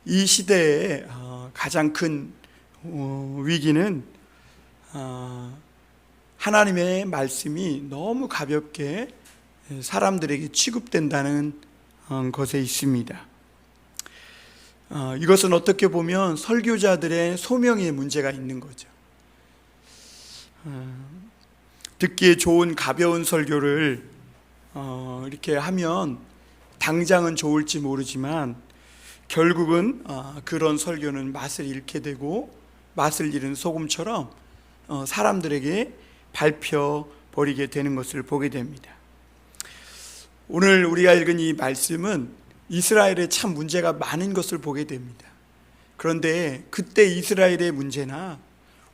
이 시대의 가장 큰 위기는 하나님의 말씀이 너무 가볍게 사람들에게 취급된다는 것에 있습니다. 이것은 어떻게 보면 설교자들의 소명에 문제가 있는 거죠. 듣기에 좋은 가벼운 설교를 이렇게 하면 당장은 좋을지 모르지만 결국은 그런 설교는 맛을 잃게 되고 맛을 잃은 소금처럼 사람들에게 밟혀버리게 되는 것을 보게 됩니다. 오늘 우리가 읽은 이 말씀은 이스라엘에 참 문제가 많은 것을 보게 됩니다. 그런데 그때 이스라엘의 문제나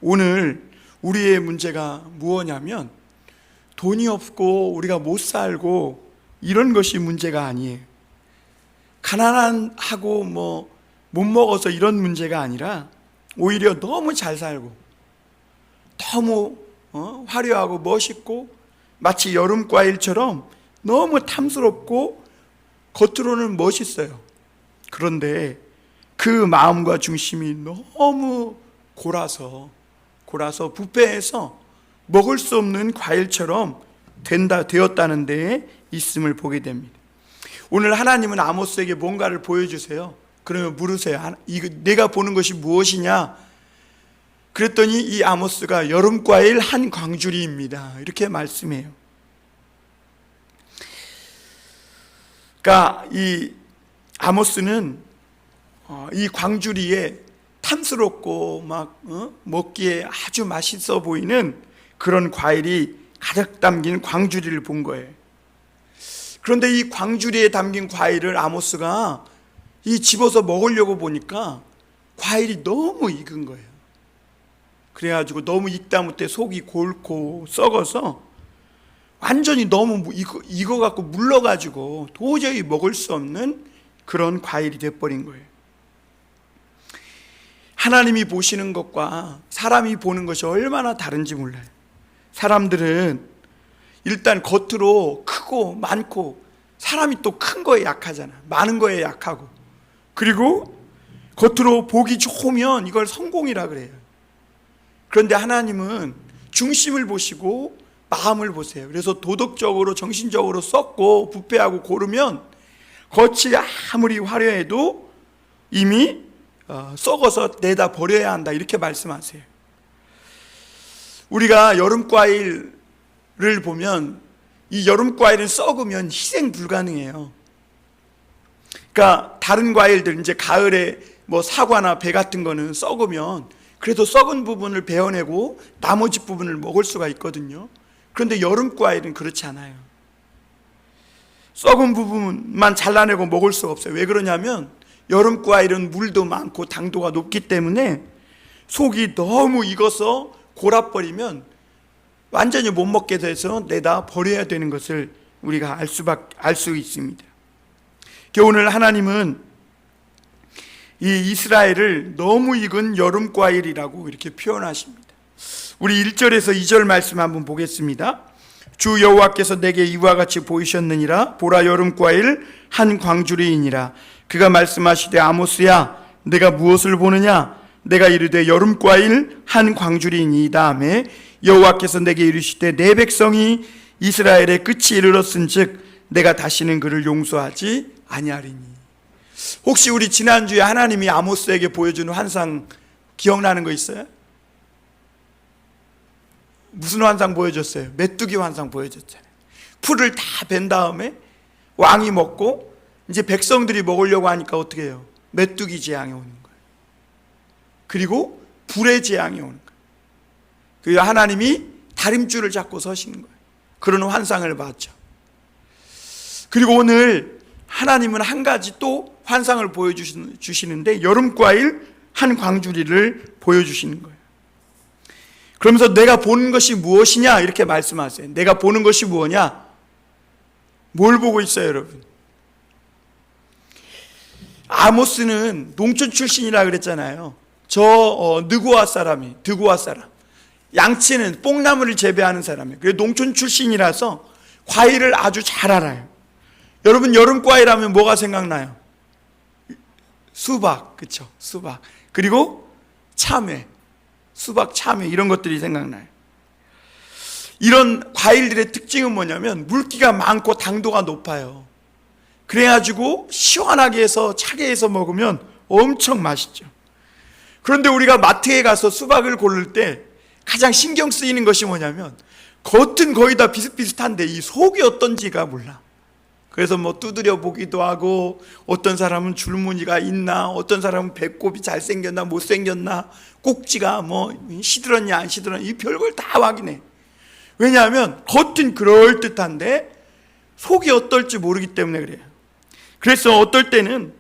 오늘 우리의 문제가 무엇이냐면 돈이 없고 우리가 못 살고 이런 것이 문제가 아니에요. 가난하고 못 먹어서 이런 문제가 아니라 오히려 너무 잘 살고 너무 화려하고 멋있고 마치 여름 과일처럼 너무 탐스럽고 겉으로는 멋있어요. 그런데 그 마음과 중심이 너무 골아서 부패해서 먹을 수 없는 과일처럼 되었다는 데에 있음을 보게 됩니다. 오늘 하나님은 아모스에게 뭔가를 보여주세요. 그러면 물으세요. 내가 보는 것이 무엇이냐? 그랬더니 이 아모스가 여름과일 한 광주리입니다. 이렇게 말씀해요. 그러니까 이 아모스는 이 광주리에 탐스럽고 먹기에 아주 맛있어 보이는 그런 과일이 가득 담긴 광주리를 본 거예요. 그런데 이 광주리에 담긴 과일을 아모스가 집어서 먹으려고 보니까 과일이 너무 익은 거예요. 그래가지고 너무 익다 못해 속이 골고 썩어서 완전히 너무 익어갖고 물러가지고 도저히 먹을 수 없는 그런 과일이 돼버린 거예요. 하나님이 보시는 것과 사람이 보는 것이 얼마나 다른지 몰라요. 사람들은 일단 겉으로 크고 많고, 사람이 또 큰 거에 약하잖아. 많은 거에 약하고, 그리고 겉으로 보기 좋으면 이걸 성공이라 그래요. 그런데 하나님은 중심을 보시고 마음을 보세요. 그래서 도덕적으로 정신적으로 썩고 부패하고 고르면 겉이 아무리 화려해도 이미 썩어서 내다 버려야 한다, 이렇게 말씀하세요. 우리가 여름과일을 보면 이 여름과일은 썩으면 희생 불가능해요. 그러니까 다른 과일들, 이제 가을에 사과나 배 같은 거는 썩으면 그래도 썩은 부분을 베어내고 나머지 부분을 먹을 수가 있거든요. 그런데 여름과일은 그렇지 않아요. 썩은 부분만 잘라내고 먹을 수가 없어요. 왜 그러냐면 여름과일은 물도 많고 당도가 높기 때문에 속이 너무 익어서 골아버리면 완전히 못 먹게 돼서 내다 버려야 되는 것을 우리가 알 수 있습니다. 오늘 하나님은 이 이스라엘을 너무 익은 여름과일이라고 이렇게 표현하십니다. 우리 1절에서 2절 말씀 한번 보겠습니다. 주 여호와께서 내게 이와 같이 보이셨느니라. 보라, 여름과일 한 광주리이니라. 그가 말씀하시되 아모스야, 내가 무엇을 보느냐? 내가 이르되 여름과일 한 광주리이니이다 하매 여호와께서 내게 이르시되 내 백성이 이스라엘의 끝이 이르렀은즉 내가 다시는 그를 용서하지 아니하리니. 혹시 우리 지난주에 하나님이 아모스에게 보여준 환상 기억나는 거 있어요? 무슨 환상 보여줬어요? 메뚜기 환상 보여줬잖아요. 풀을 다 벤 다음에 왕이 먹고 이제 백성들이 먹으려고 하니까 어떻게 해요? 메뚜기 재앙이 오는 거예요. 그리고 불의 재앙이 오는 거예요. 그리고 하나님이 다림줄을 잡고 서시는 거예요. 그런 환상을 봤죠. 그리고 오늘 하나님은 한 가지 또 환상을 보여주시는데 여름과일 한 광주리를 보여주시는 거예요. 그러면서 내가 보는 것이 무엇이냐 이렇게 말씀하세요. 내가 보는 것이 무엇이냐? 뭘 보고 있어요, 여러분? 아모스는 농촌 출신이라 그랬잖아요. 드고아 사람. 양치는 뽕나무를 재배하는 사람이에요. 그래서 농촌 출신이라서 과일을 아주 잘 알아요. 여러분, 여름 과일 하면 뭐가 생각나요? 수박, 그쵸? 수박. 그리고 참외, 수박, 참외 이런 것들이 생각나요. 이런 과일들의 특징은 뭐냐면 물기가 많고 당도가 높아요. 그래가지고 시원하게 해서 차게 해서 먹으면 엄청 맛있죠. 그런데 우리가 마트에 가서 수박을 고를 때 가장 신경 쓰이는 것이 뭐냐면 겉은 거의 다 비슷비슷한데 이 속이 어떤지가 몰라. 그래서 뭐 두드려 보기도 하고, 어떤 사람은 줄무늬가 있나, 어떤 사람은 배꼽이 잘생겼나 못생겼나, 꼭지가 뭐 시들었냐 안 시들었냐, 이 별걸 다 확인해. 왜냐하면 겉은 그럴듯한데 속이 어떨지 모르기 때문에 그래요. 그래서 어떨 때는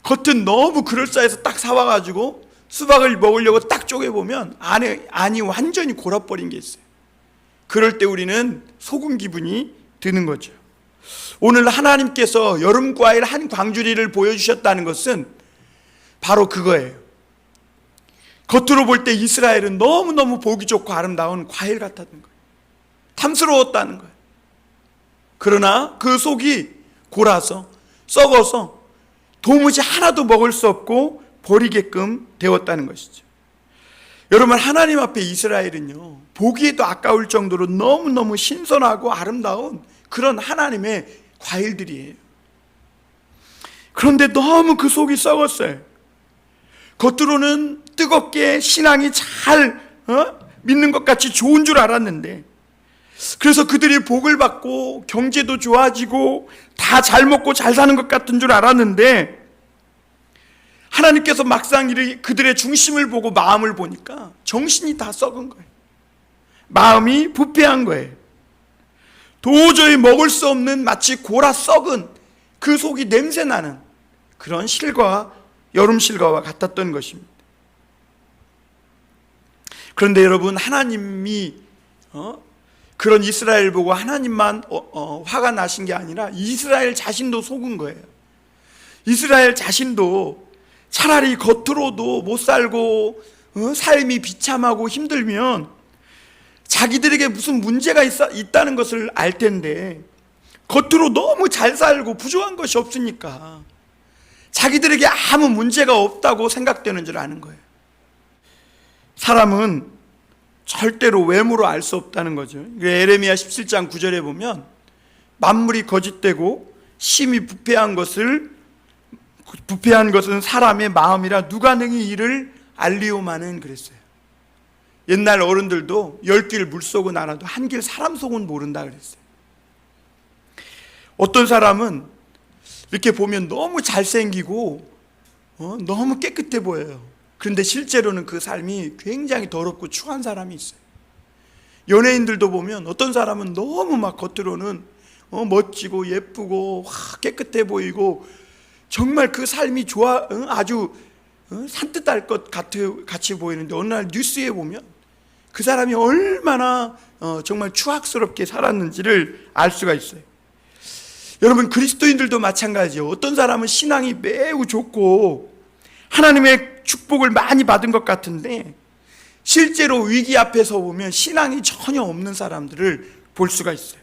겉은 너무 그럴싸해서 딱 사와가지고 수박을 먹으려고 딱 쪼개보면 안이 완전히 골아버린 게 있어요. 그럴 때 우리는 속은 기분이 드는 거죠. 오늘 하나님께서 여름 과일 한 광주리를 보여주셨다는 것은 바로 그거예요. 겉으로 볼 때 이스라엘은 너무너무 보기 좋고 아름다운 과일 같았던 거예요. 탐스러웠다는 거예요. 그러나 그 속이 골아서 썩어서 도무지 하나도 먹을 수 없고 버리게끔 되었다는 것이죠. 여러분, 하나님 앞에 이스라엘은요, 보기에도 아까울 정도로 너무너무 신선하고 아름다운 그런 하나님의 과일들이에요. 그런데 너무 그 속이 썩었어요. 겉으로는 뜨겁게 신앙이 잘 믿는 것 같이 좋은 줄 알았는데, 그래서 그들이 복을 받고 경제도 좋아지고 다 잘 먹고 잘 사는 것 같은 줄 알았는데, 하나님께서 막상 그들의 중심을 보고 마음을 보니까 정신이 다 썩은 거예요. 마음이 부패한 거예요. 도저히 먹을 수 없는 마치 골아 썩은 그 속이 냄새나는 그런 실과, 여름 실과와 같았던 것입니다. 그런데 여러분, 하나님이 그런 이스라엘 보고 하나님만 화가 나신 게 아니라 이스라엘 자신도 속은 거예요. 이스라엘 자신도 차라리 겉으로도 못 살고 삶이 비참하고 힘들면 자기들에게 무슨 문제가 있다는 것을 알 텐데, 겉으로 너무 잘 살고 부족한 것이 없으니까 자기들에게 아무 문제가 없다고 생각되는 줄 아는 거예요. 사람은 절대로 외모로 알 수 없다는 거죠. 에레미야 17장 9절에 보면 만물이 거짓되고 심히 부패한 것은 사람의 마음이라 누가 능히 이를 알리오마는 그랬어요. 옛날 어른들도 10길 물속은 알아도 한 길 사람 속은 모른다 그랬어요. 어떤 사람은 이렇게 보면 너무 잘생기고 너무 깨끗해 보여요. 그런데 실제로는 그 삶이 굉장히 더럽고 추한 사람이 있어요. 연예인들도 보면 어떤 사람은 너무 막 겉으로는 멋지고 예쁘고 깨끗해 보이고 정말 그 삶이 아주 산뜻할 것 같이 보이는데, 어느 날 뉴스에 보면 그 사람이 얼마나 정말 추악스럽게 살았는지를 알 수가 있어요. 여러분, 그리스도인들도 마찬가지예요. 어떤 사람은 신앙이 매우 좋고 하나님의 축복을 많이 받은 것 같은데 실제로 위기 앞에서 보면 신앙이 전혀 없는 사람들을 볼 수가 있어요.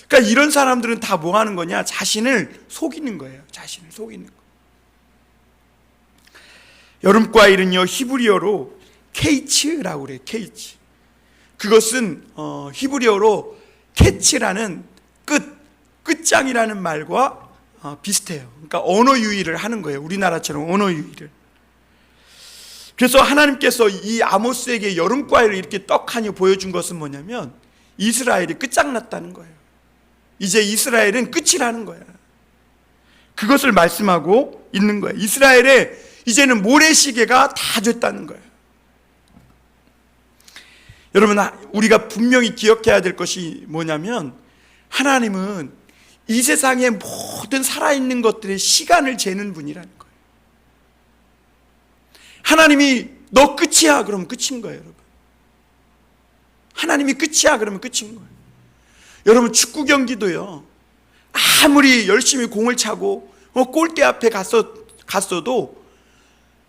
그러니까 이런 사람들은 다 뭐 하는 거냐? 자신을 속이는 거예요. 자신을 속이는 거. 여름 과일은요, 히브리어로 케이츠라고 그래요. 케이츠. 그것은 히브리어로 캐치라는 끝장이라는 말과 비슷해요. 그러니까 언어 유희를 하는 거예요. 우리나라처럼 언어 유희를. 그래서 하나님께서 이 아모스에게 여름 과일을 이렇게 떡하니 보여준 것은 뭐냐면 이스라엘이 끝장났다는 거예요. 이제 이스라엘은 끝이라는 거야. 그것을 말씀하고 있는 거예요. 이스라엘에 이제는 모래시계가 다 됐다는 거예요. 여러분, 우리가 분명히 기억해야 될 것이 뭐냐면 하나님은 이 세상의 모든 살아있는 것들의 시간을 재는 분이라는 거예요. 하나님이 너 끝이야 그러면 끝인 거예요. 여러분, 하나님이 끝이야 그러면 끝인 거예요. 여러분, 축구 경기도요, 아무리 열심히 공을 차고 골대 앞에 갔어도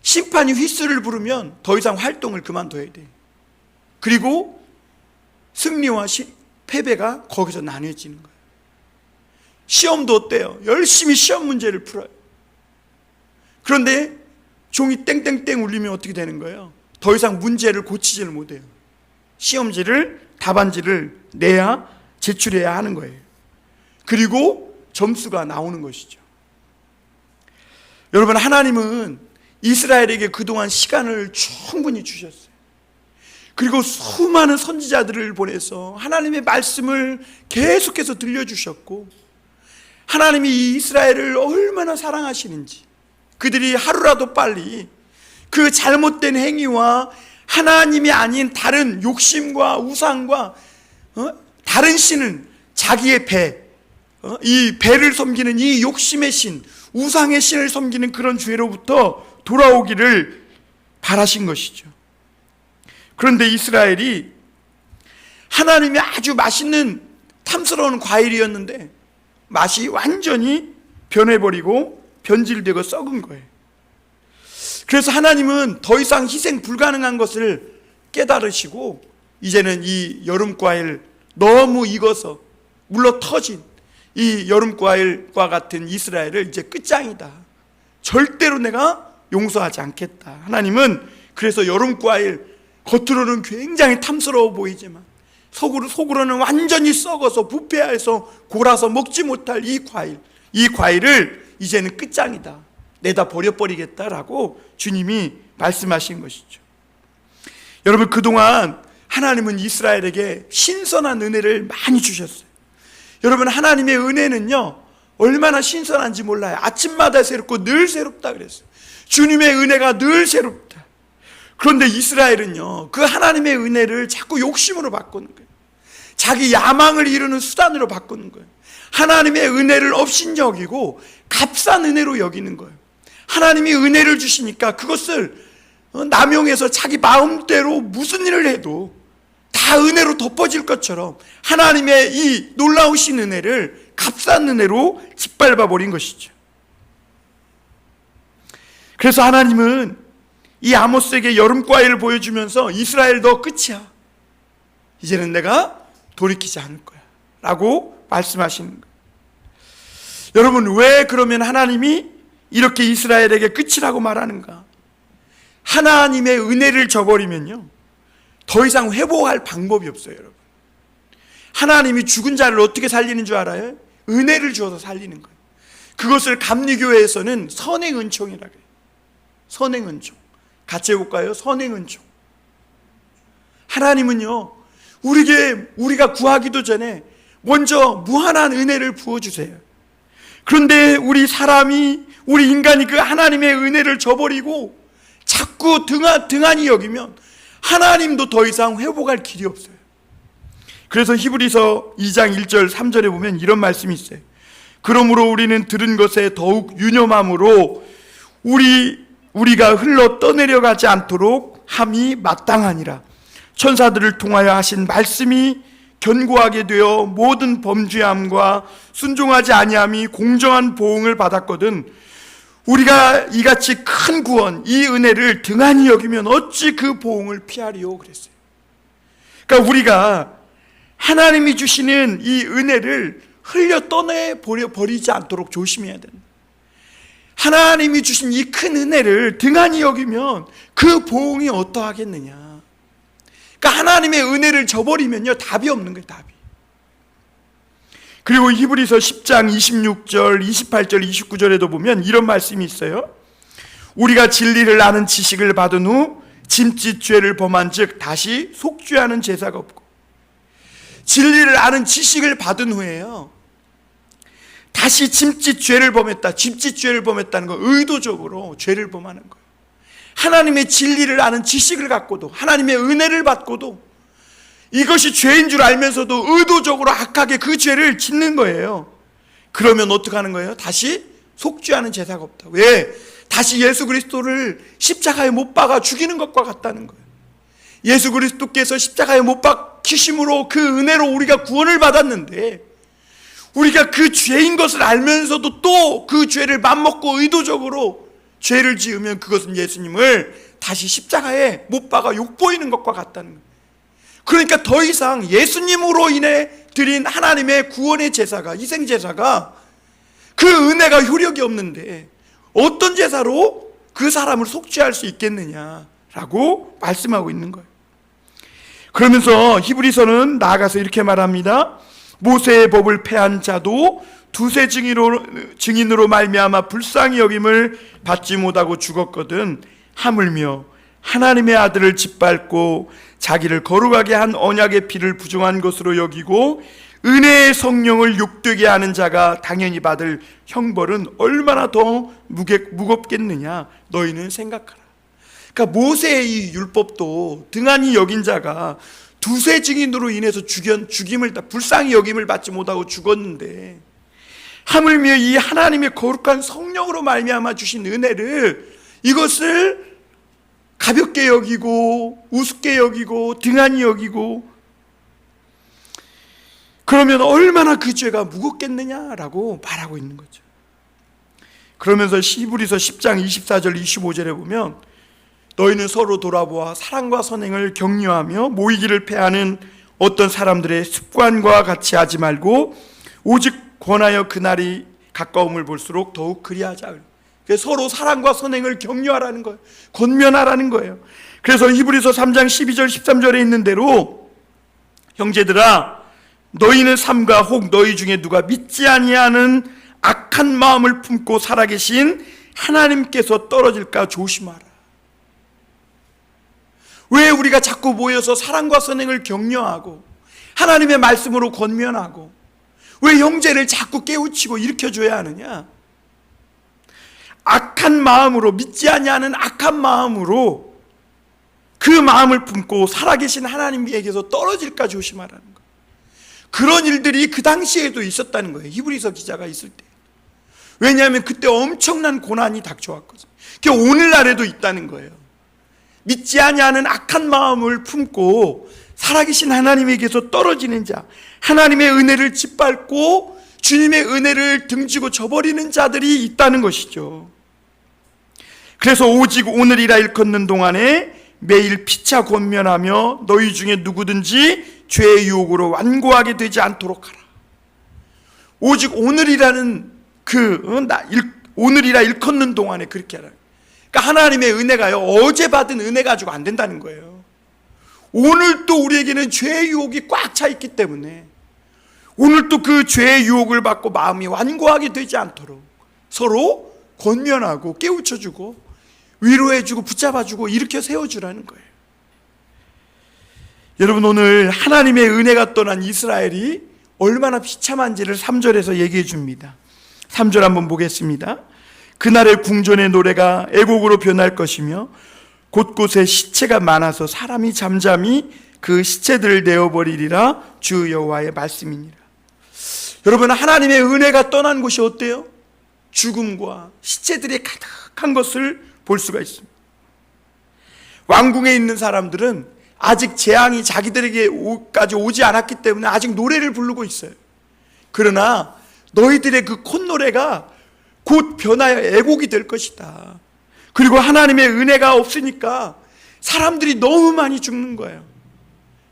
심판이 휘슬을 부르면 더 이상 활동을 그만둬야 돼. 그리고 승리와 패배가 거기서 나뉘어지는 거예요. 시험도 어때요? 열심히 시험 문제를 풀어요. 그런데 종이 땡땡땡 울리면 어떻게 되는 거예요? 더 이상 문제를 고치지를 못해요. 시험지를, 답안지를 내야 제출해야 하는 거예요. 그리고 점수가 나오는 것이죠. 여러분, 하나님은 이스라엘에게 그동안 시간을 충분히 주셨어요. 그리고 수많은 선지자들을 보내서 하나님의 말씀을 계속해서 들려주셨고, 하나님이 이 이스라엘을 얼마나 사랑하시는지, 그들이 하루라도 빨리 그 잘못된 행위와 하나님이 아닌 다른 욕심과 우상과 다른 신을, 자기의 배, 이 배를 섬기는 이 욕심의 신, 우상의 신을 섬기는 그런 죄로부터 돌아오기를 바라신 것이죠. 그런데 이스라엘이 하나님이 아주 맛있는 탐스러운 과일이었는데 맛이 완전히 변해버리고 변질되고 썩은 거예요. 그래서 하나님은 더 이상 희생 불가능한 것을 깨달으시고, 이제는 이 여름과일, 너무 익어서 물러 터진 이 여름과일과 같은 이스라엘을 이제 끝장이다, 절대로 내가 용서하지 않겠다. 하나님은 그래서 여름과일, 겉으로는 굉장히 탐스러워 보이지만 속으로는 완전히 썩어서 부패해서 골아서 먹지 못할 이 과일을 이제는 끝장이다, 내다 버려버리겠다라고 주님이 말씀하신 것이죠. 여러분, 그동안 하나님은 이스라엘에게 신선한 은혜를 많이 주셨어요. 여러분, 하나님의 은혜는요 얼마나 신선한지 몰라요. 아침마다 새롭고 늘 새롭다 그랬어요. 주님의 은혜가 늘 새롭다. 그런데 이스라엘은요 그 하나님의 은혜를 자꾸 욕심으로 바꾸는 거예요. 자기 야망을 이루는 수단으로 바꾸는 거예요. 하나님의 은혜를 업신여기고 값싼 은혜로 여기는 거예요. 하나님이 은혜를 주시니까 그것을 남용해서 자기 마음대로 무슨 일을 해도 다 은혜로 덮어질 것처럼 하나님의 이 놀라우신 은혜를 값싼 은혜로 짓밟아 버린 것이죠. 그래서 하나님은 이 아모스에게 여름과일을 보여주면서 이스라엘 너 끝이야, 이제는 내가 돌이키지 않을 거야 라고 말씀하시는 거예요. 여러분, 왜 그러면 하나님이 이렇게 이스라엘에게 끝이라고 말하는가? 하나님의 은혜를 저버리면요 더 이상 회복할 방법이 없어요. 여러분, 하나님이 죽은 자를 어떻게 살리는 줄 알아요? 은혜를 주어서 살리는 거예요. 그것을 감리교회에서는 선행은총이라고 해요. 선행은총. 같이 해볼까요? 선행은총. 하나님은요 우리가 구하기도 전에 먼저 무한한 은혜를 부어주세요. 그런데 우리 인간이 그 하나님의 은혜를 저버리고 자꾸 등한히 여기면 하나님도 더 이상 회복할 길이 없어요. 그래서 히브리서 2장 1절 3절에 보면 이런 말씀이 있어요. 그러므로 우리는 들은 것에 더욱 유념함으로 우리가 흘러 떠내려가지 않도록 함이 마땅하니라. 천사들을 통하여 하신 말씀이 견고하게 되어 모든 범죄함과 순종하지 아니함이 공정한 보응을 받았거든 우리가 이같이 큰 구원, 이 은혜를 등한히 여기면 어찌 그 보응을 피하리요 그랬어요. 그러니까 우리가 하나님이 주시는 이 은혜를 흘려 떠내버리지 않도록 조심해야 된다. 하나님이 주신 이 큰 은혜를 등한히 여기면 그 보응이 어떠하겠느냐. 그러니까 하나님의 은혜를 저버리면요 답이 없는 거예요. 답이. 그리고 히브리서 10장 26절 28절 29절에도 보면 이런 말씀이 있어요. 우리가 진리를 아는 지식을 받은 후 짐짓 죄를 범한 즉 다시 속죄하는 제사가 없고, 진리를 아는 지식을 받은 후에요 다시 짐짓 죄를 범했다는 거, 의도적으로 죄를 범하는 거예요. 하나님의 진리를 아는 지식을 갖고도, 하나님의 은혜를 받고도 이것이 죄인 줄 알면서도 의도적으로 악하게 그 죄를 짓는 거예요. 그러면 어떻게 하는 거예요? 다시 속죄하는 제사가 없다. 왜? 다시 예수 그리스도를 십자가에 못 박아 죽이는 것과 같다는 거예요. 예수 그리스도께서 십자가에 못 박히심으로 그 은혜로 우리가 구원을 받았는데, 우리가 그 죄인 것을 알면서도 또 그 죄를 맘먹고 의도적으로 죄를 지으면 그것은 예수님을 다시 십자가에 못 박아 욕보이는 것과 같다는 거예요. 그러니까 더 이상 예수님으로 인해 드린 하나님의 구원의 제사가, 희생 제사가 그 은혜가 효력이 없는데 어떤 제사로 그 사람을 속죄할 수 있겠느냐라고 말씀하고 있는 거예요. 그러면서 히브리서는 나아가서 이렇게 말합니다. 모세의 법을 폐한 자도 두세 증인으로 말미암아 불쌍히 여김을 받지 못하고 죽었거든 하물며 하나님의 아들을 짓밟고 자기를 거룩하게 한 언약의 피를 부정한 것으로 여기고 은혜의 성령을 욕되게 하는 자가 당연히 받을 형벌은 얼마나 더 무겁겠느냐 너희는 생각하라. 그러니까 모세의 이 율법도 등한히 여긴 자가 두세 증인으로 인해서 죽임을 불쌍히 여김을 받지 못하고 죽었는데 하물며 이 하나님의 거룩한 성령으로 말미암아 주신 은혜를 이것을 가볍게 여기고 우습게 여기고 등한히 여기고 그러면 얼마나 그 죄가 무겁겠느냐라고 말하고 있는 거죠. 그러면서 히브리서 10장 24절 25절에 보면 너희는 서로 돌아보아 사랑과 선행을 격려하며 모이기를 패하는 어떤 사람들의 습관과 같이 하지 말고 오직 권하여 그날이 가까움을 볼수록 더욱 그리하자. 서로 사랑과 선행을 격려하라는 거예요. 권면하라는 거예요. 그래서 히브리서 3장 12절 13절에 있는 대로 형제들아 너희는 삼가 혹 너희 중에 누가 믿지 아니하는 악한 마음을 품고 살아계신 하나님께서 떨어질까 조심하라. 왜 우리가 자꾸 모여서 사랑과 선행을 격려하고 하나님의 말씀으로 권면하고 왜 형제를 자꾸 깨우치고 일으켜줘야 하느냐? 악한 마음으로, 믿지 아니하는 악한 마음으로 그 마음을 품고 살아계신 하나님에게서 떨어질까 조심하라는 거예요. 그런 일들이 그 당시에도 있었다는 거예요. 히브리서 기자가 있을 때. 왜냐하면 그때 엄청난 고난이 닥쳐왔거든요. 그게 오늘날에도 있다는 거예요. 믿지 아니하는 악한 마음을 품고 살아계신 하나님에게서 떨어지는 자, 하나님의 은혜를 짓밟고 주님의 은혜를 등지고 저버리는 자들이 있다는 것이죠. 그래서 오직 오늘이라 일컫는 동안에 매일 피차 권면하며 너희 중에 누구든지 죄의 유혹으로 완고하게 되지 않도록 하라. 오직 오늘이라는 오늘이라 일컫는 동안에 그렇게 하라. 그러니까 하나님의 은혜가요, 어제 받은 은혜 가지고 안 된다는 거예요. 오늘 또 우리에게는 죄의 유혹이 꽉 차 있기 때문에 오늘 또 그 죄의 유혹을 받고 마음이 완고하게 되지 않도록 서로 권면하고 깨우쳐주고 위로해주고 붙잡아주고 일으켜 세워주라는 거예요. 여러분, 오늘 하나님의 은혜가 떠난 이스라엘이 얼마나 비참한지를 3절에서 얘기해 줍니다. 3절 한번 보겠습니다. 그날의 궁전의 노래가 애곡으로 변할 것이며 곳곳에 시체가 많아서 사람이 잠잠히 그 시체들을 내어버리리라 주 여호와의 말씀이니라. 여러분, 하나님의 은혜가 떠난 곳이 어때요? 죽음과 시체들이 가득한 것을 볼 수가 있습니다. 왕궁에 있는 사람들은 아직 재앙이 자기들에게까지 오지 않았기 때문에 아직 노래를 부르고 있어요. 그러나 너희들의 그 콧노래가 곧 변하여 애곡이 될 것이다. 그리고 하나님의 은혜가 없으니까 사람들이 너무 많이 죽는 거예요.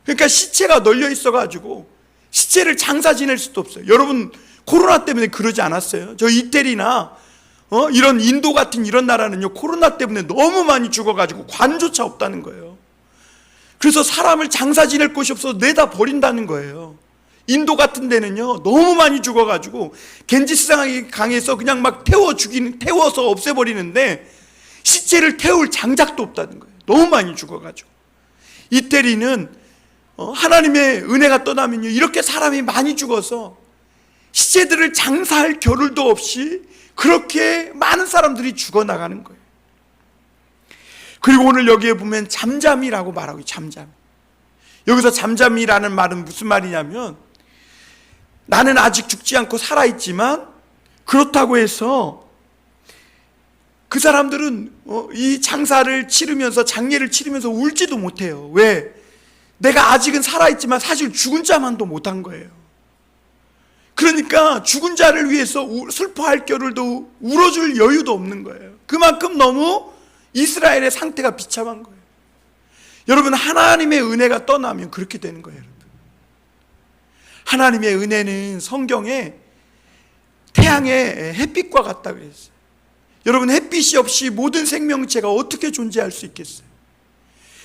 그러니까 시체가 널려 있어가지고 시체를 장사 지낼 수도 없어요. 여러분, 코로나 때문에 그러지 않았어요? 저 이태리나 이런 인도 같은 이런 나라는요, 코로나 때문에 너무 많이 죽어가지고 관조차 없다는 거예요. 그래서 사람을 장사 지낼 곳이 없어서 내다 버린다는 거예요. 인도 같은 데는요, 너무 많이 죽어가지고 겐지스강에 강에서 그냥 막 태워서 없애버리는데 시체를 태울 장작도 없다는 거예요. 너무 많이 죽어가지고. 이태리는 하나님의 은혜가 떠나면요, 이렇게 사람이 많이 죽어서 시체들을 장사할 겨를도 없이 그렇게 많은 사람들이 죽어나가는 거예요. 그리고 오늘 여기에 보면 잠잠이라고 말하고, 잠잠. 여기서 잠잠이라는 말은 무슨 말이냐면, 나는 아직 죽지 않고 살아있지만 그렇다고 해서 그 사람들은 이 장사를 치르면서, 장례를 치르면서 울지도 못해요. 왜? 내가 아직은 살아있지만 사실 죽은 자만도 못한 거예요. 그러니까 죽은 자를 위해서 슬퍼할 겨를도 울어줄 여유도 없는 거예요. 그만큼 너무 이스라엘의 상태가 비참한 거예요. 여러분, 하나님의 은혜가 떠나면 그렇게 되는 거예요. 여러분, 하나님의 은혜는 성경에 태양의 햇빛과 같다 그랬어요. 여러분, 햇빛이 없이 모든 생명체가 어떻게 존재할 수 있겠어요?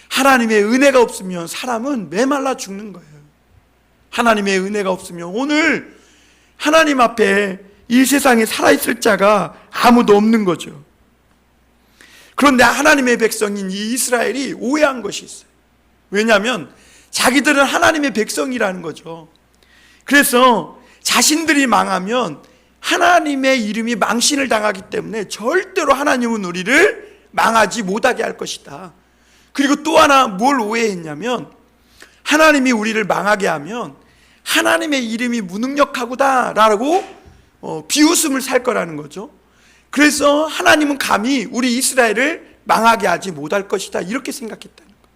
하나님의 은혜가 없으면 사람은 메말라 죽는 거예요. 하나님의 은혜가 없으면 오늘 하나님 앞에 이 세상에 살아있을 자가 아무도 없는 거죠. 그런데 하나님의 백성인 이 이스라엘이 오해한 것이 있어요. 왜냐하면 자기들은 하나님의 백성이라는 거죠. 그래서 자신들이 망하면 하나님의 이름이 망신을 당하기 때문에 절대로 하나님은 우리를 망하지 못하게 할 것이다. 그리고 또 하나 뭘 오해했냐면, 하나님이 우리를 망하게 하면 하나님의 이름이 무능력하구나 라고 비웃음을 살 거라는 거죠. 그래서 하나님은 감히 우리 이스라엘을 망하게 하지 못할 것이다, 이렇게 생각했다는 거예요.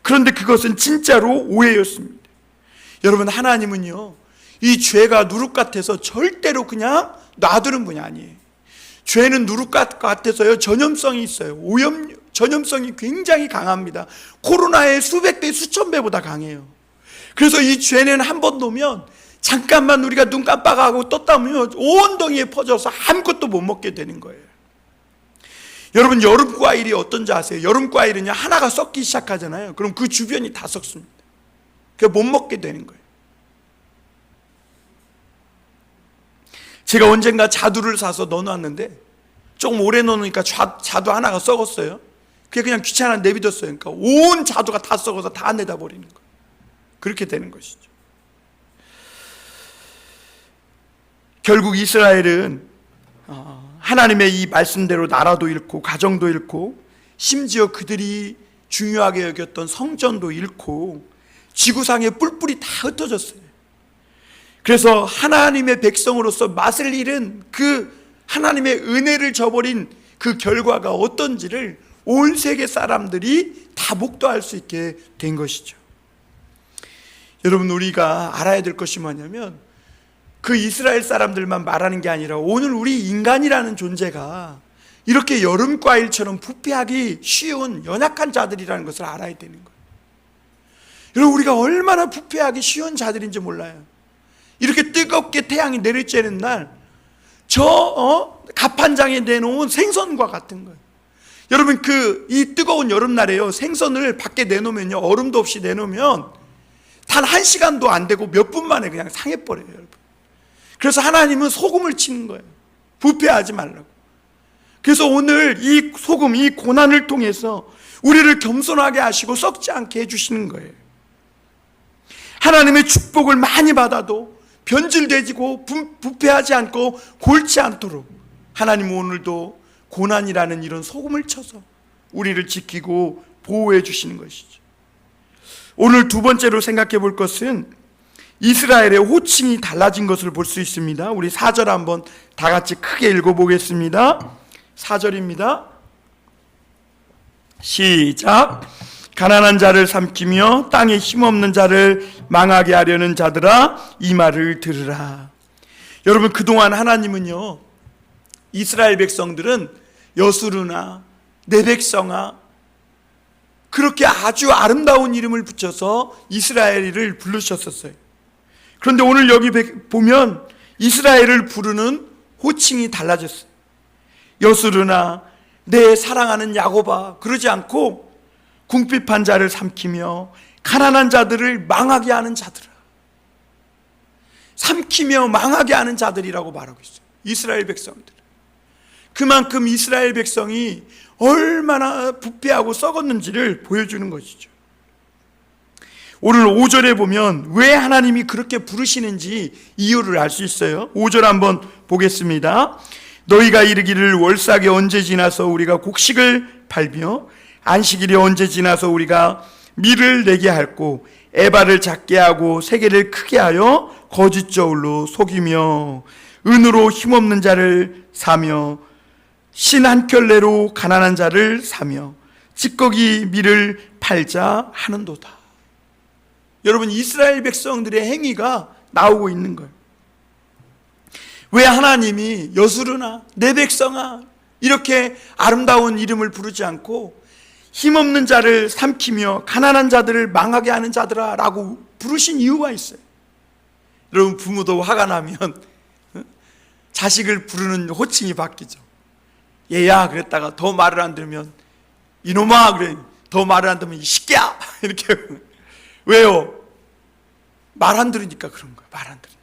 그런데 그것은 진짜로 오해였습니다. 여러분, 하나님은요, 이 죄가 누룩 같아서 절대로 그냥 놔두는 분이 아니에요. 죄는 누룩 같아서요, 전염성이 있어요. 전염성이 굉장히 강합니다. 코로나의 수백 배, 수천 배보다 강해요. 그래서 이 죄는 한 번 놓으면 잠깐만 우리가 눈 깜빡하고 떴다 보면 온 덩이에 퍼져서 아무것도 못 먹게 되는 거예요. 여러분, 여름 과일이 어떤지 아세요? 여름 과일은요, 하나가 썩기 시작하잖아요. 그럼 그 주변이 다 썩습니다. 그래서 못 먹게 되는 거예요. 제가 언젠가 자두를 사서 넣어놨는데 조금 오래 넣으니까 자두 하나가 썩었어요. 그게 그냥 귀찮아 내비뒀어요. 그러니까 온 자두가 다 썩어서 다 내다 버리는 거예요. 그렇게 되는 것이죠. 결국 이스라엘은 하나님의 이 말씀대로 나라도 잃고 가정도 잃고 심지어 그들이 중요하게 여겼던 성전도 잃고 지구상의 뿔뿔이 다 흩어졌어요. 그래서 하나님의 백성으로서 맛을 잃은 그 하나님의 은혜를 저버린 그 결과가 어떤지를 온 세계 사람들이 다 목도할 수 있게 된 것이죠. 여러분, 우리가 알아야 될 것이 뭐냐면, 그 이스라엘 사람들만 말하는 게 아니라 오늘 우리 인간이라는 존재가 이렇게 여름 과일처럼 부패하기 쉬운 연약한 자들이라는 것을 알아야 되는 거예요. 여러분, 우리가 얼마나 부패하기 쉬운 자들인지 몰라요. 이렇게 뜨겁게 태양이 내리쬐는 날 갑판장에 내놓은 생선과 같은 거예요. 여러분, 이 뜨거운 여름날에요, 생선을 밖에 내놓으면요, 얼음도 없이 내놓으면 단 1시간도 안 되고 몇 분 만에 그냥 상해버려요, 여러분. 그래서 하나님은 소금을 치는 거예요. 부패하지 말라고. 그래서 오늘 이 소금, 이 고난을 통해서 우리를 겸손하게 하시고 썩지 않게 해주시는 거예요. 하나님의 축복을 많이 받아도 변질되지고 부패하지 않고 골치 않도록 하나님은 오늘도 고난이라는 이런 소금을 쳐서 우리를 지키고 보호해 주시는 것이죠. 오늘 두 번째로 생각해 볼 것은 이스라엘의 호칭이 달라진 것을 볼 수 있습니다. 우리 4절 한번 다 같이 크게 읽어보겠습니다. 4절입니다. 시작. 가난한 자를 삼키며 땅에 힘없는 자를 망하게 하려는 자들아, 이 말을 들으라. 여러분, 그동안 하나님은요, 이스라엘 백성들은 여수르나 내 백성아, 그렇게 아주 아름다운 이름을 붙여서 이스라엘을 부르셨었어요. 그런데 오늘 여기 보면 이스라엘을 부르는 호칭이 달라졌어요. 여수르나 내 사랑하는 야곱아, 그러지 않고 궁핍한 자를 삼키며 가난한 자들을 망하게 하는 자들아, 삼키며 망하게 하는 자들이라고 말하고 있어요. 이스라엘 백성들. 그만큼 이스라엘 백성이 얼마나 부패하고 썩었는지를 보여주는 것이죠. 오늘 5절에 보면 왜 하나님이 그렇게 부르시는지 이유를 알 수 있어요. 5절 한번 보겠습니다. 너희가 이르기를 월삭이 언제 지나서 우리가 곡식을 팔며 안식일이 언제 지나서 우리가 밀을 내게 할고 에바를 작게 하고 세계를 크게 하여 거짓 저울로 속이며 은으로 힘없는 자를 사며 신 한 켤레로 가난한 자를 사며 찌꺼기 밀을 팔자 하는도다. 여러분, 이스라엘 백성들의 행위가 나오고 있는 거예요. 왜 하나님이 여수르나 내 백성아 이렇게 아름다운 이름을 부르지 않고 힘없는 자를 삼키며 가난한 자들을 망하게 하는 자들아 라고 부르신 이유가 있어요. 여러분, 부모도 화가 나면 자식을 부르는 호칭이 바뀌죠. 얘야 그랬다가 더 말을 안 들으면 이놈아 그래. 더 말을 안 들으면 이 새끼야 이렇게. 왜요? 말 안 들으니까 그런 거야. 말 안 들으니까.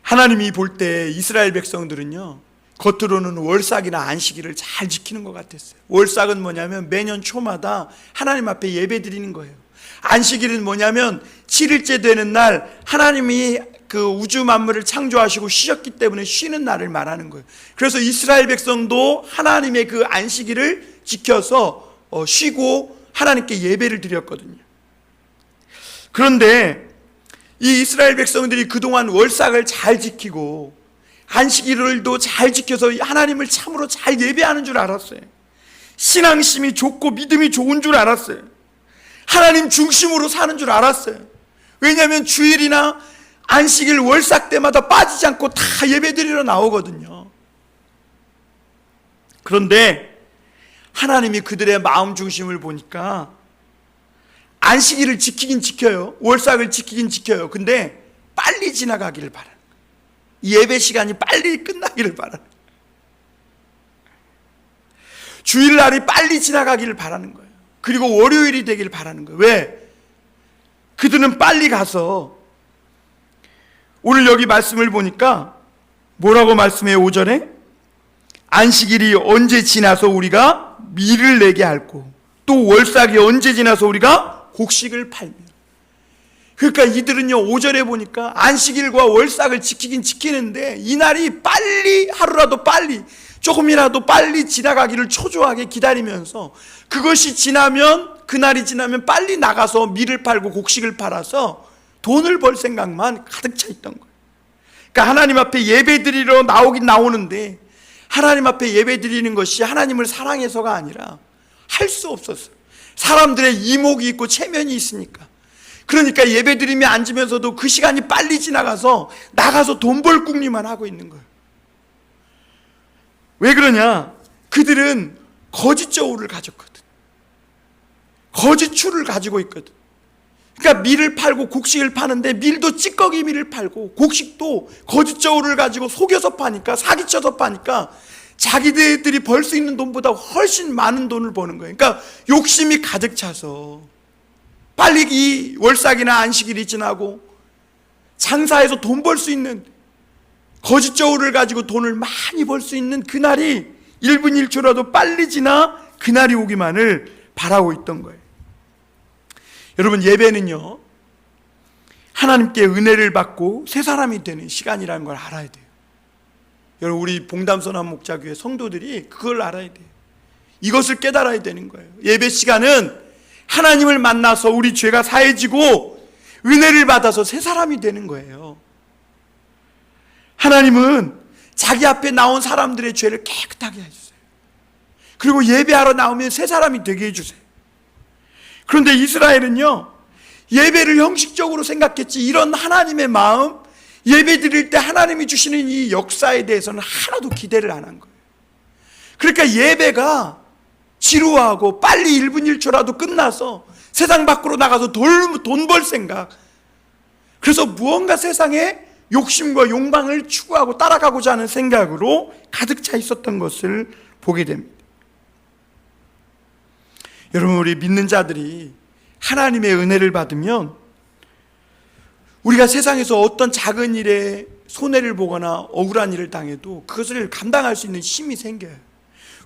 하나님이 볼 때 이스라엘 백성들은요, 겉으로는 월삭이나 안식일을 잘 지키는 것 같았어요. 월삭은 뭐냐면 매년 초마다 하나님 앞에 예배 드리는 거예요. 안식일은 뭐냐면 7일째 되는 날 하나님이 그 우주 만물을 창조하시고 쉬셨기 때문에 쉬는 날을 말하는 거예요. 그래서 이스라엘 백성도 하나님의 그 안식일을 지켜서 쉬고 하나님께 예배를 드렸거든요. 그런데 이 이스라엘 백성들이 그동안 월삭을 잘 지키고 안식일을도 잘 지켜서 하나님을 참으로 잘 예배하는 줄 알았어요. 신앙심이 좋고 믿음이 좋은 줄 알았어요. 하나님 중심으로 사는 줄 알았어요. 왜냐하면 주일이나 안식일 월삭 때마다 빠지지 않고 다 예배드리러 나오거든요. 그런데 하나님이 그들의 마음 중심을 보니까 안식일을 지키긴 지켜요. 월삭을 지키긴 지켜요. 근데 빨리 지나가기를 바라는 거예요. 예배 시간이 빨리 끝나기를 바라는 거예요. 주일날이 빨리 지나가기를 바라는 거예요. 그리고 월요일이 되길 바라는 거예요. 왜? 그들은 빨리 가서, 오늘 여기 말씀을 보니까 뭐라고 말씀해요? 5절에 안식일이 언제 지나서 우리가 밀을 내게 할고 또 월삭이 언제 지나서 우리가 곡식을 팔며. 그러니까 이들은요 5절에 보니까 안식일과 월삭을 지키긴 지키는데 이 날이 빨리, 하루라도 빨리, 조금이라도 빨리 지나가기를 초조하게 기다리면서, 그것이 지나면, 그날이 지나면 빨리 나가서 밀을 팔고 곡식을 팔아서 돈을 벌 생각만 가득 차 있던 거예요. 그러니까 하나님 앞에 예배 드리러 나오긴 나오는데 하나님 앞에 예배 드리는 것이 하나님을 사랑해서가 아니라 할 수 없었어요. 사람들의 이목이 있고 체면이 있으니까. 그러니까 예배 드리며 앉으면서도 그 시간이 빨리 지나가서 나가서 돈 벌 궁리만 하고 있는 거예요. 왜 그러냐? 그들은 거짓 저울을 가졌거든. 거짓 추를 가지고 있거든. 그러니까 밀을 팔고 곡식을 파는데 밀도 찌꺼기 밀을 팔고 곡식도 거짓 저울을 가지고 속여서 파니까, 사기쳐서 파니까 자기들이 벌 수 있는 돈보다 훨씬 많은 돈을 버는 거예요. 그러니까 욕심이 가득 차서 빨리 이 월삭이나 안식일이 지나고 장사해서 돈 벌 수 있는, 거짓 저울을 가지고 돈을 많이 벌 수 있는 그날이 1분 1초라도 빨리 지나 그날이 오기만을 바라고 있던 거예요. 여러분, 예배는요 하나님께 은혜를 받고 새 사람이 되는 시간이라는 걸 알아야 돼요. 여러분, 우리 봉담선한 목자교회 성도들이 그걸 알아야 돼요. 이것을 깨달아야 되는 거예요. 예배 시간은 하나님을 만나서 우리 죄가 사해지고 은혜를 받아서 새 사람이 되는 거예요. 하나님은 자기 앞에 나온 사람들의 죄를 깨끗하게 해주세요. 그리고 예배하러 나오면 새 사람이 되게 해주세요. 그런데 이스라엘은요 예배를 형식적으로 생각했지, 이런 하나님의 마음, 예배 드릴 때 하나님이 주시는 이 역사에 대해서는 하나도 기대를 안 한 거예요. 그러니까 예배가 지루하고 빨리 1분 1초라도 끝나서 세상 밖으로 나가서 돈 벌 생각, 그래서 무언가 세상에 욕심과 욕망을 추구하고 따라가고자 하는 생각으로 가득 차 있었던 것을 보게 됩니다. 여러분, 우리 믿는 자들이 하나님의 은혜를 받으면 우리가 세상에서 어떤 작은 일에 손해를 보거나 억울한 일을 당해도 그것을 감당할 수 있는 힘이 생겨요.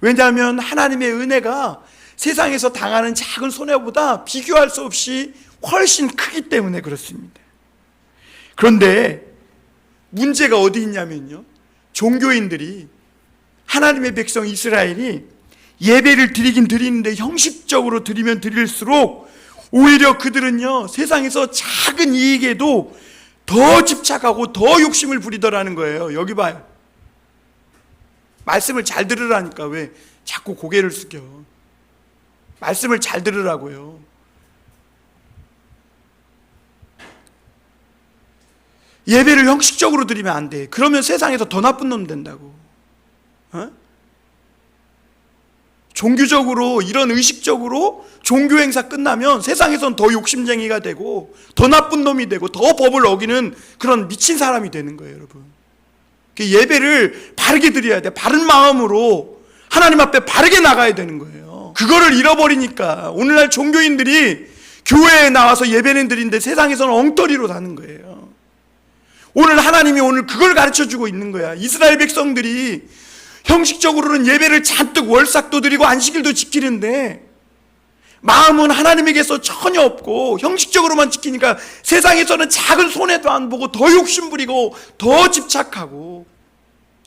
왜냐하면 하나님의 은혜가 세상에서 당하는 작은 손해보다 비교할 수 없이 훨씬 크기 때문에 그렇습니다. 그런데 문제가 어디 있냐면요, 종교인들이, 하나님의 백성 이스라엘이 예배를 드리긴 드리는데 형식적으로 드리면 드릴수록 오히려 그들은요 세상에서 작은 이익에도 더 집착하고 더 욕심을 부리더라는 거예요. 여기 봐요. 말씀을 잘 들으라니까 왜 자꾸 고개를 숙여. 말씀을 잘 들으라고요. 예배를 형식적으로 드리면 안 돼. 그러면 세상에서 더 나쁜 놈 된다고. 종교적으로, 이런 의식적으로 종교 행사 끝나면 세상에선 더 욕심쟁이가 되고 더 나쁜 놈이 되고 더 법을 어기는 그런 미친 사람이 되는 거예요, 여러분. 예배를 바르게 드려야 돼. 바른 마음으로 하나님 앞에 바르게 나가야 되는 거예요. 그거를 잃어버리니까 오늘날 종교인들이 교회에 나와서 예배는 드리는데 세상에서는 엉터리로 사는 거예요. 오늘 하나님이 오늘 그걸 가르쳐주고 있는 거야. 이스라엘 백성들이 형식적으로는 예배를 잔뜩 월삭도 드리고 안식일도 지키는데 마음은 하나님에게서 전혀 없고 형식적으로만 지키니까 세상에서는 작은 손해도 안 보고 더 욕심부리고 더 집착하고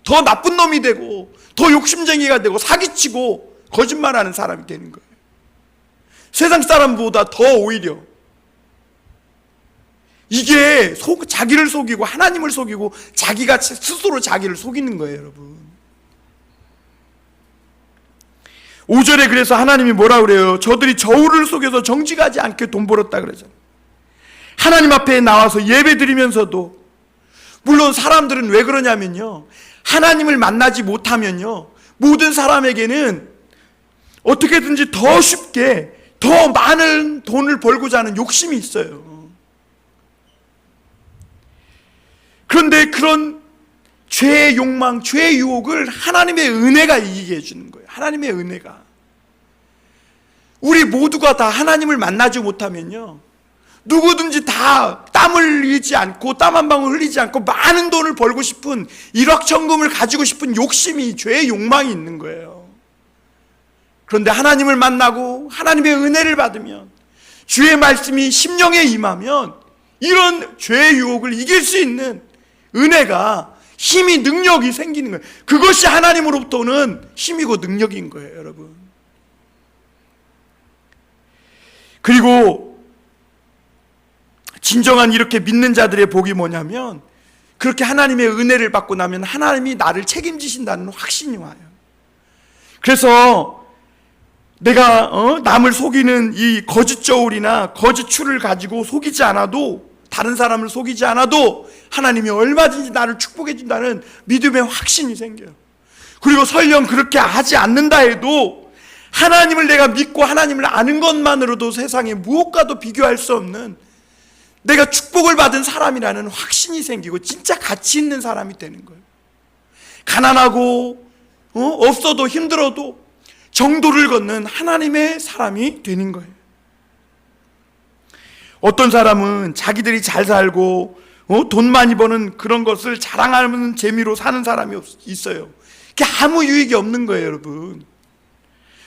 더 나쁜 놈이 되고 더 욕심쟁이가 되고 사기치고 거짓말하는 사람이 되는 거예요. 세상 사람보다 더 오히려 이게 자기를 속이고 하나님을 속이고 자기가 스스로 자기를 속이는 거예요, 여러분. 5절에 그래서 하나님이 뭐라 그래요? 저들이 저울을 속여서 정직하지 않게 돈 벌었다 그러잖아요. 하나님 앞에 나와서 예배 드리면서도, 물론 사람들은 왜 그러냐면요, 하나님을 만나지 못하면요, 모든 사람에게는 어떻게든지 더 쉽게 더 많은 돈을 벌고자 하는 욕심이 있어요. 그런데 그런 죄의 욕망, 죄의 유혹을 하나님의 은혜가 이기게 해주는 거예요. 하나님의 은혜가. 우리 모두가 다 하나님을 만나지 못하면요, 누구든지 다 땀을 흘리지 않고 땀 한 방울 흘리지 않고 많은 돈을 벌고 싶은 일확천금을 가지고 싶은 욕심이, 죄의 욕망이 있는 거예요. 그런데 하나님을 만나고 하나님의 은혜를 받으면, 주의 말씀이 심령에 임하면 이런 죄의 유혹을 이길 수 있는 은혜가, 힘이, 능력이 생기는 거예요. 그것이 하나님으로부터는 힘이고 능력인 거예요, 여러분. 그리고 진정한 이렇게 믿는 자들의 복이 뭐냐면, 그렇게 하나님의 은혜를 받고 나면 하나님이 나를 책임지신다는 확신이 와요. 그래서 내가 남을 속이는 이 거짓 저울이나 거짓 추를 가지고 속이지 않아도, 다른 사람을 속이지 않아도 하나님이 얼마든지 나를 축복해 준다는 믿음의 확신이 생겨요. 그리고 설령 그렇게 하지 않는다 해도 하나님을 내가 믿고 하나님을 아는 것만으로도 세상에 무엇과도 비교할 수 없는, 내가 축복을 받은 사람이라는 확신이 생기고 진짜 가치 있는 사람이 되는 거예요. 가난하고 없어도 힘들어도 정도를 걷는 하나님의 사람이 되는 거예요. 어떤 사람은 자기들이 잘 살고 돈 많이 버는 그런 것을 자랑하는 재미로 사는 사람이 있어요. 그게 아무 유익이 없는 거예요, 여러분.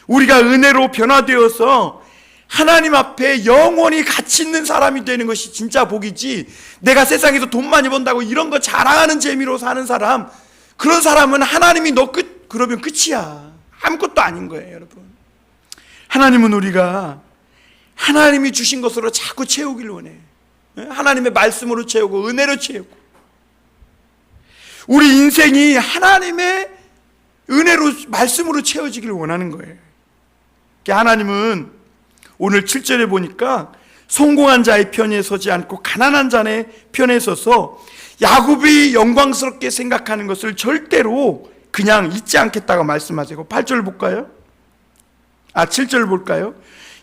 우리가 은혜로 변화되어서 하나님 앞에 영원히 가치 있는 사람이 되는 것이 진짜 복이지, 내가 세상에서 돈 많이 번다고 이런 거 자랑하는 재미로 사는 사람, 그런 사람은 하나님이 그러면 끝이야. 아무것도 아닌 거예요, 여러분. 하나님은 우리가 하나님이 주신 것으로 자꾸 채우길 원해. 하나님의 말씀으로 채우고 은혜로 채우고, 우리 인생이 하나님의 은혜로, 말씀으로 채워지길 원하는 거예요. 하나님은 오늘 7절에 보니까 성공한 자의 편에 서지 않고 가난한 자의 편에 서서 야곱이 영광스럽게 생각하는 것을 절대로 그냥 잊지 않겠다고 말씀하세요. 8절 볼까요? 7절 볼까요?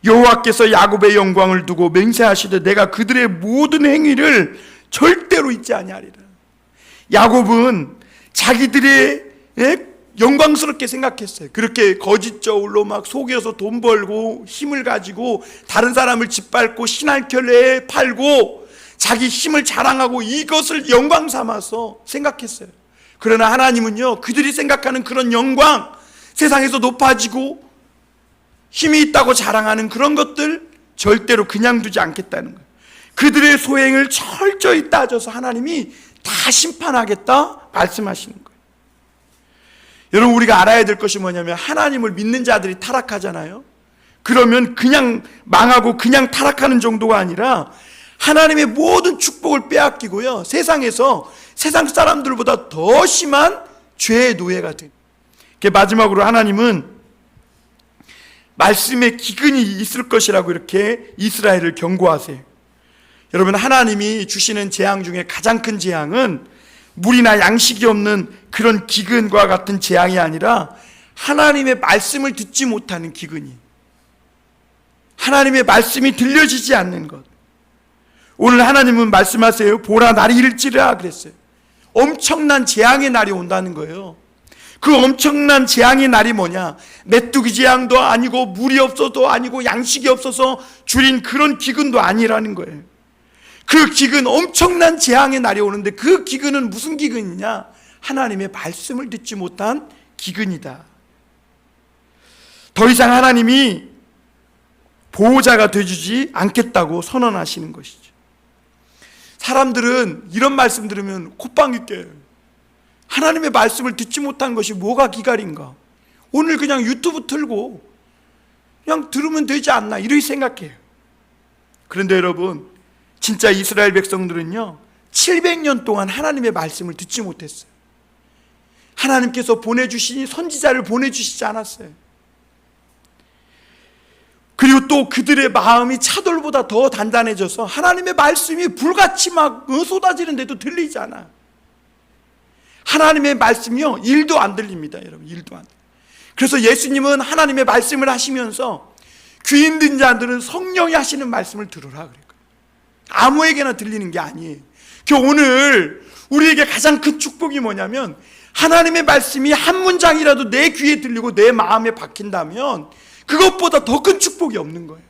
여호와께서 야곱의 영광을 두고 맹세하시되 내가 그들의 모든 행위를 절대로 잊지 아니하리라. 야곱은 자기들의 영광스럽게 생각했어요. 그렇게 거짓 저울로 막 속여서 돈 벌고 힘을 가지고 다른 사람을 짓밟고 신할결에 팔고 자기 힘을 자랑하고 이것을 영광 삼아서 생각했어요. 그러나 하나님은요, 그들이 생각하는 그런 영광, 세상에서 높아지고 힘이 있다고 자랑하는 그런 것들 절대로 그냥 두지 않겠다는 거예요. 그들의 소행을 철저히 따져서 하나님이 다 심판하겠다 말씀하시는 거예요. 여러분, 우리가 알아야 될 것이 뭐냐면, 하나님을 믿는 자들이 타락하잖아요. 그러면 그냥 망하고 그냥 타락하는 정도가 아니라 하나님의 모든 축복을 빼앗기고요, 세상에서 세상 사람들보다 더 심한 죄의 노예가 된. 마지막으로 하나님은 말씀에 기근이 있을 것이라고 이렇게 이스라엘을 경고하세요. 여러분, 하나님이 주시는 재앙 중에 가장 큰 재앙은 물이나 양식이 없는 그런 기근과 같은 재앙이 아니라 하나님의 말씀을 듣지 못하는 기근이, 하나님의 말씀이 들려지지 않는 것. 오늘 하나님은 말씀하세요. 보라, 날이 일지라 그랬어요. 엄청난 재앙의 날이 온다는 거예요. 그 엄청난 재앙의 날이 뭐냐? 메뚜기 재앙도 아니고 물이 없어도 아니고 양식이 없어서 줄인 그런 기근도 아니라는 거예요. 그 기근, 엄청난 재앙의 날이 오는데 그 기근은 무슨 기근이냐? 하나님의 말씀을 듣지 못한 기근이다. 더 이상 하나님이 보호자가 되주지 않겠다고 선언하시는 것이죠. 사람들은 이런 말씀 들으면 콧방귀 껴요. 하나님의 말씀을 듣지 못한 것이 뭐가 기갈인가? 오늘 그냥 유튜브 틀고 그냥 들으면 되지 않나 이렇게 생각해요. 그런데 여러분, 진짜 이스라엘 백성들은요 700년 동안 하나님의 말씀을 듣지 못했어요. 하나님께서 보내주시니 선지자를 보내주시지 않았어요. 그리고 또 그들의 마음이 차돌보다 더 단단해져서 하나님의 말씀이 불같이 막 쏟아지는데도 들리지 않아. 하나님의 말씀이요 1도 안 들립니다. 여러분, 1도 안 들려요. 그래서 예수님은 하나님의 말씀을 하시면서 귀 있는 자들은 성령이 하시는 말씀을 들으라 그랬거든요. 아무에게나 들리는 게 아니에요. 오늘 우리에게 가장 큰 축복이 뭐냐면 하나님의 말씀이 한 문장이라도 내 귀에 들리고 내 마음에 박힌다면 그것보다 더 큰 축복이 없는 거예요.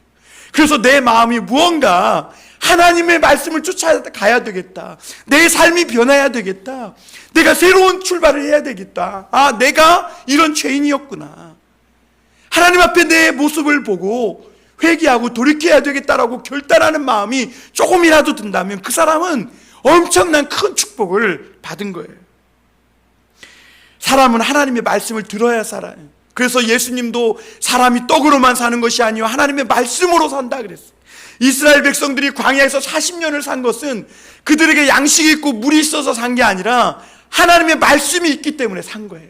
그래서 내 마음이 무언가 하나님의 말씀을 쫓아가야 되겠다. 내 삶이 변해야 되겠다. 내가 새로운 출발을 해야 되겠다. 아, 내가 이런 죄인이었구나. 하나님 앞에 내 모습을 보고 회개하고 돌이켜야 되겠다라고 결단하는 마음이 조금이라도 든다면 그 사람은 엄청난 큰 축복을 받은 거예요. 사람은 하나님의 말씀을 들어야 살아요. 그래서 예수님도 사람이 떡으로만 사는 것이 아니요 하나님의 말씀으로 산다 그랬어요. 이스라엘 백성들이 광야에서 40년을 산 것은 그들에게 양식이 있고 물이 있어서 산 게 아니라 하나님의 말씀이 있기 때문에 산 거예요.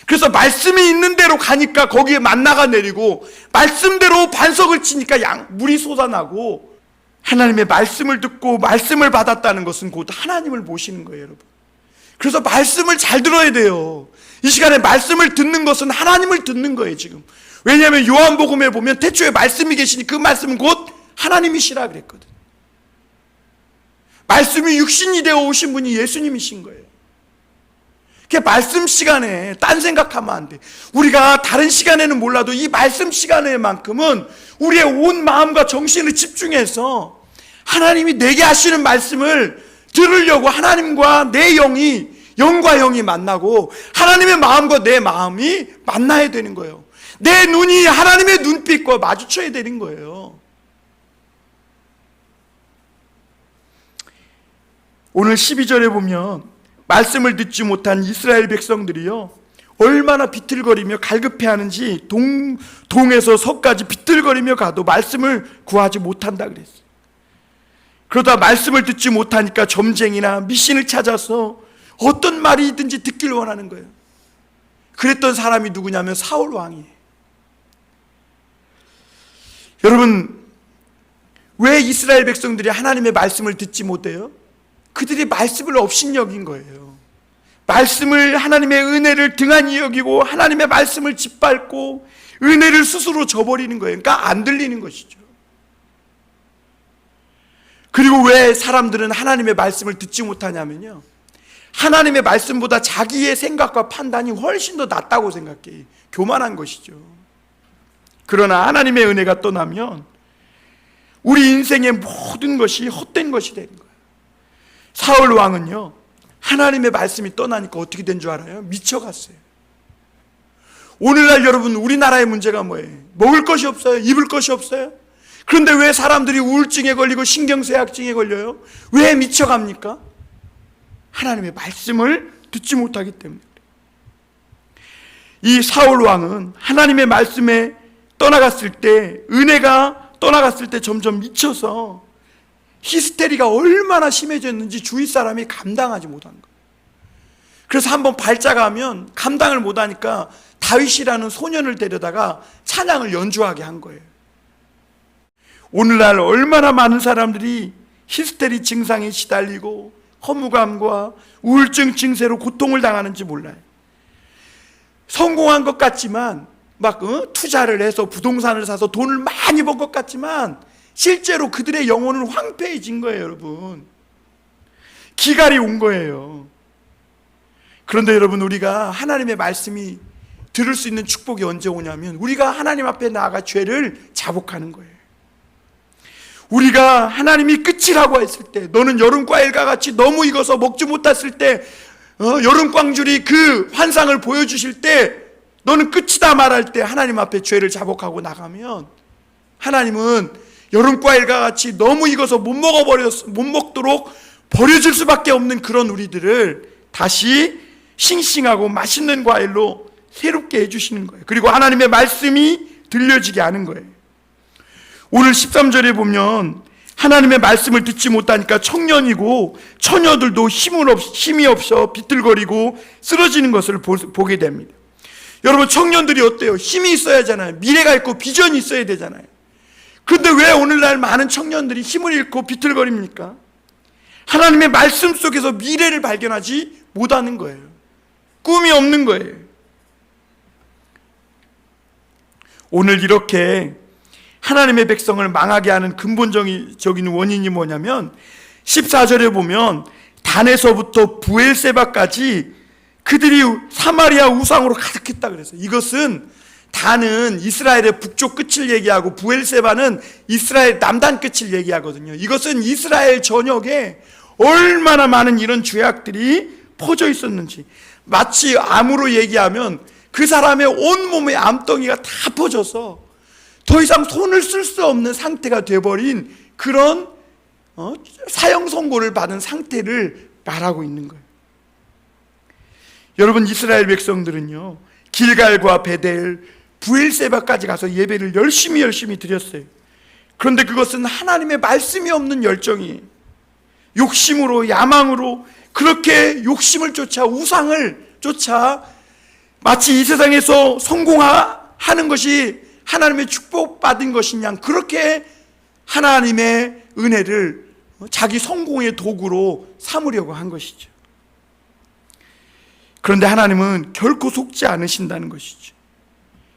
그래서 말씀이 있는 대로 가니까 거기에 만나가 내리고 말씀대로 반석을 치니까 물이 솟아나고 하나님의 말씀을 듣고 말씀을 받았다는 것은 곧 하나님을 모시는 거예요, 여러분. 그래서 말씀을 잘 들어야 돼요. 이 시간에 말씀을 듣는 것은 하나님을 듣는 거예요, 지금. 왜냐하면 요한복음에 보면 태초에 말씀이 계시니 그 말씀은 곧 하나님이시라 그랬거든. 말씀이 육신이 되어 오신 분이 예수님이신 거예요. 말씀 시간에 딴 생각하면 안 돼. 우리가 다른 시간에는 몰라도 이 말씀 시간에만큼은 우리의 온 마음과 정신을 집중해서 하나님이 내게 하시는 말씀을 들으려고 하나님과 내 영이 영과 영이 만나고 하나님의 마음과 내 마음이 만나야 되는 거예요. 내 눈이 하나님의 눈빛과 마주쳐야 되는 거예요. 오늘 12절에 보면 말씀을 듣지 못한 이스라엘 백성들이요 얼마나 비틀거리며 갈급해하는지 동에서 서까지 비틀거리며 가도 말씀을 구하지 못한다 그랬어요. 그러다 말씀을 듣지 못하니까 점쟁이나 미신을 찾아서 어떤 말이든지 듣기를 원하는 거예요. 그랬던 사람이 누구냐면 사울 왕이에요. 여러분, 왜 이스라엘 백성들이 하나님의 말씀을 듣지 못해요? 그들이 말씀을 업신여긴 거예요. 말씀을, 하나님의 은혜를 등한히 여기고 하나님의 말씀을 짓밟고 은혜를 스스로 저버리는 거예요. 그러니까 안 들리는 것이죠. 그리고 왜 사람들은 하나님의 말씀을 듣지 못하냐면요 하나님의 말씀보다 자기의 생각과 판단이 훨씬 더 낫다고 생각해. 교만한 것이죠. 그러나 하나님의 은혜가 떠나면 우리 인생의 모든 것이 헛된 것이 되는 거예요. 사울 왕은요 하나님의 말씀이 떠나니까 어떻게 된 줄 알아요? 미쳐갔어요. 오늘날 여러분 우리나라의 문제가 뭐예요? 먹을 것이 없어요? 입을 것이 없어요? 그런데 왜 사람들이 우울증에 걸리고 신경쇠약증에 걸려요? 왜 미쳐갑니까? 하나님의 말씀을 듣지 못하기 때문에. 이 사울 왕은 하나님의 말씀에 떠나갔을 때, 은혜가 떠나갔을 때 점점 미쳐서 히스테리가 얼마나 심해졌는지 주위 사람이 감당하지 못한 거예요. 그래서 한번 발작하면 감당을 못하니까 다윗이라는 소년을 데려다가 찬양을 연주하게 한 거예요. 오늘날 얼마나 많은 사람들이 히스테리 증상에 시달리고 허무감과 우울증 증세로 고통을 당하는지 몰라요. 성공한 것 같지만 투자를 해서 부동산을 사서 돈을 많이 번 것 같지만 실제로 그들의 영혼은 황폐해진 거예요, 여러분. 기갈이 온 거예요. 그런데 여러분, 우리가 하나님의 말씀이 들을 수 있는 축복이 언제 오냐면 우리가 하나님 앞에 나아가 죄를 자복하는 거예요. 우리가 하나님이 끝이라고 했을 때, 너는 여름 과일과 같이 너무 익어서 먹지 못했을 때, 여름 광줄이 그 환상을 보여주실 때 너는 끝이다 말할 때 하나님 앞에 죄를 자복하고 나가면 하나님은 여름 과일과 같이 너무 익어서 못 먹도록 버려질 수밖에 없는 그런 우리들을 다시 싱싱하고 맛있는 과일로 새롭게 해주시는 거예요. 그리고 하나님의 말씀이 들려지게 하는 거예요. 오늘 13절에 보면 하나님의 말씀을 듣지 못하니까 청년이고 처녀들도 힘이 없어 비틀거리고 쓰러지는 것을 보게 됩니다. 여러분, 청년들이 어때요? 힘이 있어야 하잖아요. 미래가 있고 비전이 있어야 되잖아요. 그런데 왜 오늘날 많은 청년들이 힘을 잃고 비틀거립니까? 하나님의 말씀 속에서 미래를 발견하지 못하는 거예요. 꿈이 없는 거예요. 오늘 이렇게 하나님의 백성을 망하게 하는 근본적인 원인이 뭐냐면 14절에 보면 단에서부터 부엘세바까지 그들이 사마리아 우상으로 가득했다 그랬어요. 이것은 단은 이스라엘의 북쪽 끝을 얘기하고 부엘세바는 이스라엘 남단 끝을 얘기하거든요. 이것은 이스라엘 전역에 얼마나 많은 이런 죄악들이 퍼져 있었는지, 마치 암으로 얘기하면 그 사람의 온몸에 암덩이가 다 퍼져서 더 이상 손을 쓸 수 없는 상태가 되어버린 그런 사형 선고를 받은 상태를 말하고 있는 거예요. 여러분, 이스라엘 백성들은요, 길갈과 베델, 부엘세바까지 가서 예배를 열심히 드렸어요. 그런데 그것은 하나님의 말씀이 없는 열정이에요. 욕심으로, 야망으로 그렇게 욕심을 쫓아, 우상을 쫓아 마치 이 세상에서 성공하는 것이 하나님의 축복받은 것이냐, 그렇게 하나님의 은혜를 자기 성공의 도구로 삼으려고 한 것이죠. 그런데 하나님은 결코 속지 않으신다는 것이죠.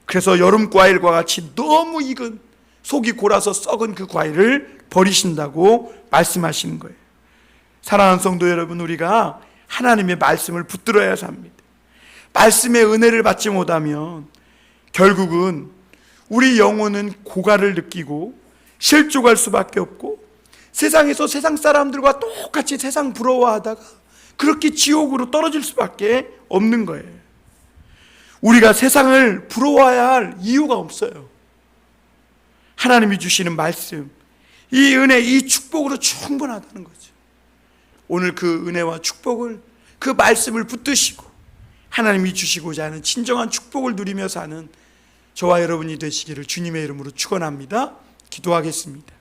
그래서 여름 과일과 같이 너무 익은, 속이 골아서 썩은 그 과일을 버리신다고 말씀하시는 거예요. 사랑하는 성도 여러분, 우리가 하나님의 말씀을 붙들어야 합니다. 말씀의 은혜를 받지 못하면 결국은 우리 영혼은 고갈을 느끼고 실족할 수밖에 없고, 세상에서 세상 사람들과 똑같이 세상 부러워하다가 그렇게 지옥으로 떨어질 수밖에 없는 거예요. 우리가 세상을 부러워해야 할 이유가 없어요. 하나님이 주시는 말씀, 이 은혜, 이 축복으로 충분하다는 거죠. 오늘 그 은혜와 축복을, 그 말씀을 붙드시고 하나님이 주시고자 하는 진정한 축복을 누리며 사는 저와 여러분이 되시기를 주님의 이름으로 축원합니다. 기도하겠습니다.